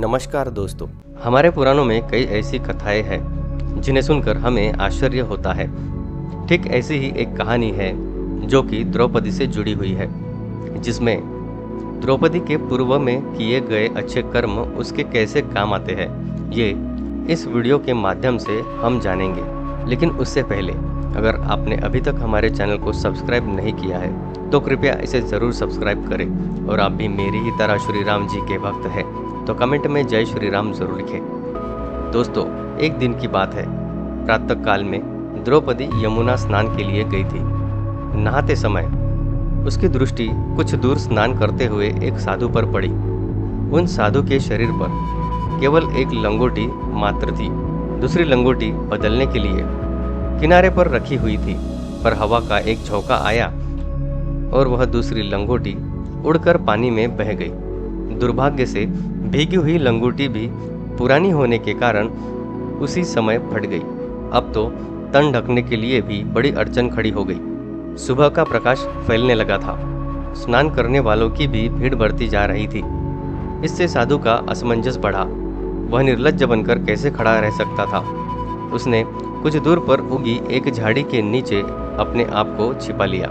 नमस्कार दोस्तों, हमारे पुराणों में कई ऐसी कथाएं हैं जिन्हें सुनकर हमें आश्चर्य होता है। ठीक ऐसी ही एक कहानी है जो कि द्रौपदी से जुड़ी हुई है, जिसमें द्रौपदी के पूर्व में किए गए अच्छे कर्म उसके कैसे काम आते हैं, ये इस वीडियो के माध्यम से हम जानेंगे। लेकिन उससे पहले अगर आपने अभी तक हमारे चैनल को सब्सक्राइब नहीं किया है तो कृपया इसे ज़रूर सब्सक्राइब करें, और आप भी मेरी ही तरह श्री राम जी के भक्त हैं तो कमेंट में जय श्री राम जरूर लिखें। दोस्तों, एक दिन की बात है। प्रातः काल में द्रौपदी यमुना स्नान के लिए गई थी। नहाते समय उसकी दृष्टि कुछ दूर स्नान करते हुए एक साधु पर पड़ी। उन साधु के शरीर पर केवल एक लंगोटी मात्र थी। दूसरी लंगोटी बदलने के लिए किनारे पर रखी हुई थी, पर हवा का एक झोंका आया और वह दूसरी लंगोटी उड़कर पानी में बह गई। दुर्भाग्य से भीगी हुई लंगोटी भी पुरानी होने के कारण उसी समय फट गई। अब तो तन ढकने के लिए भी बड़ी अड़चन खड़ी हो गई। सुबह का प्रकाश फैलने लगा था। स्नान करने वालों की भी भीड़ बढ़ती जा रही थी। इससे साधु का असमंजस बढ़ा। वह निर्लज्ज बनकर कैसे खड़ा रह सकता था। उसने कुछ दूर पर उगी एक झाड़ी के नीचे अपने आप को छिपा लिया।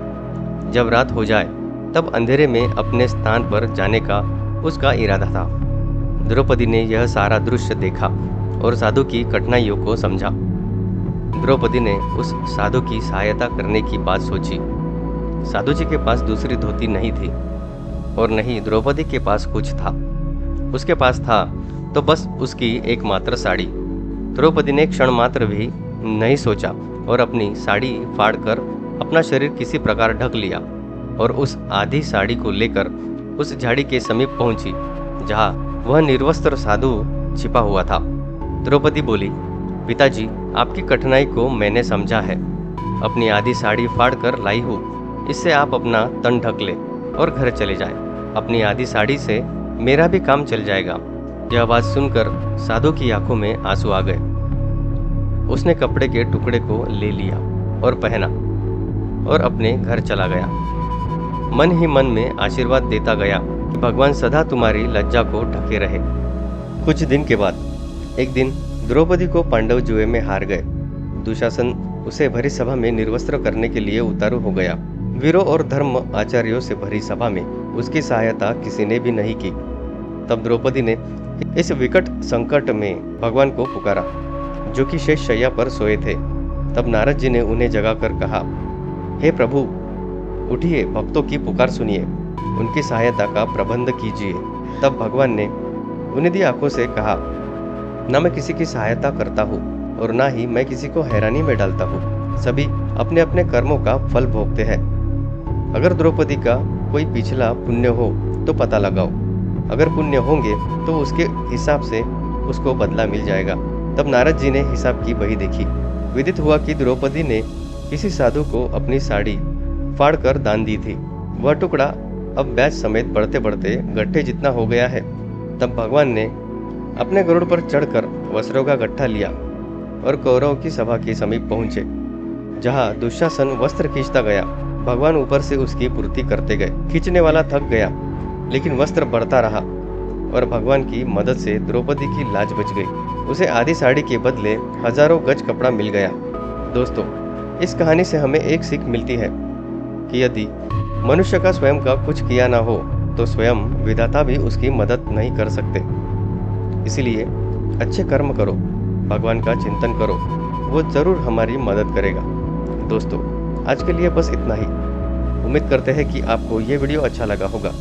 जब रात हो जाए तब अंधेरे में अपने स्थान पर जाने का उसका इरादा था। द्रौपदी ने यह सारा दृश्य देखा और साधु की कठिनाइयों को समझा। द्रौपदी ने उस साधु की सहायता करने की बात सोची। साधु जी के पास दूसरी धोती नहीं थी और नहीं द्रौपदी के पास कुछ था। उसके पास था तो बस उसकी एकमात्र साड़ी। द्रौपदी ने क्षण मात्र भी नहीं सोचा और अपनी साड़ी फाड़कर अपना शरीर किसी प्रकार ढक लिया और उस आधी साड़ी को लेकर उस झाड़ी के समीप पहुंची जहां वह निर्वस्त्र साधु छिपा हुआ था। द्रौपदी बोली, पिताजी, आपकी कठिनाई को मैंने समझा है। अपनी आधी साड़ी फाड़ कर लाई हूँ, इससे आप अपना तन ढक ले और घर चले जाए। अपनी आधी साड़ी से मेरा भी काम चल जाएगा। यह बात सुनकर साधु की आंखों में आंसू आ गए। उसने कपड़े के टुकड़े को ले लिया और पहना और अपने घर चला गया। मन ही मन में आशीर्वाद देता गया कि भगवान सदा तुम्हारी लज्जा को ढके रहे। कुछ दिन के बाद एक दिन द्रौपदी को पांडव जुए में हार गए। दुशासन उसे भरी सभा में निर्वस्त्र करने के लिए उतारू हो गया। वीरों और धर्म आचार्यों से भरी सभा में उसकी सहायता किसी ने भी नहीं की। तब द्रौपदी ने इस विकट संकट में भगवान को पुकारा, जो कि शेष शैया पर सोए थे। तब नारद जी ने उन्हें जगाकर कहा, हे प्रभु, उठिए, भक्तों की पुकार सुनिए, उनकी सहायता का प्रबंध कीजिए। तब भगवान ने उन्हें आंखों से कहा, न मैं किसी की सहायता करता हूँ और ना ही मैं किसी को हैरानी में डालता हूँ। सभी अपने अपने कर्मों का फल भोगते हैं। अगर द्रौपदी का कोई पिछला पुण्य हो तो पता लगाओ। अगर पुण्य होंगे तो उसके हिसाब से उसको बदला मिल जाएगा। तब नारद जी ने हिसाब की बही देखी। विदित हुआ कि द्रौपदी ने किसी साधु को अपनी साड़ी फाड़कर दान दी थी। वह टुकड़ा अब बैच समेत बढ़ते बढ़ते गट्ठे जितना हो गया है। तब भगवान ने अपने गरुड़ पर चढ़कर वस्त्रों का गट्ठा लिया और कौरवों की सभा के समीप पहुंचे, जहां दुशासन वस्त्र खींचता गया। भगवान ऊपर से उसकी पूर्ति करते गए। खींचने वाला थक गया, लेकिन वस्त्र बढ़ता रहा और भगवान की मदद से द्रौपदी की लाज बच गई। उसे आधी साड़ी के बदले हजारों गज कपड़ा मिल गया। दोस्तों, इस कहानी से हमें एक सीख मिलती है कि यदि मनुष्य का स्वयं का कुछ किया ना हो तो स्वयं विधाता भी उसकी मदद नहीं कर सकते। इसलिए अच्छे कर्म करो, भगवान का चिंतन करो, वो जरूर हमारी मदद करेगा। दोस्तों, आज के लिए बस इतना ही। उम्मीद करते हैं कि आपको ये वीडियो अच्छा लगा होगा।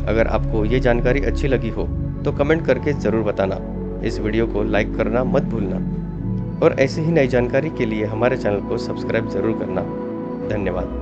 अगर आपको ये जानकारी अच्छी लगी हो तो कमेंट करके ज़रूर बताना। इस वीडियो को लाइक करना मत भूलना और ऐसी ही नई जानकारी के लिए हमारे चैनल को सब्सक्राइब ज़रूर करना। धन्यवाद।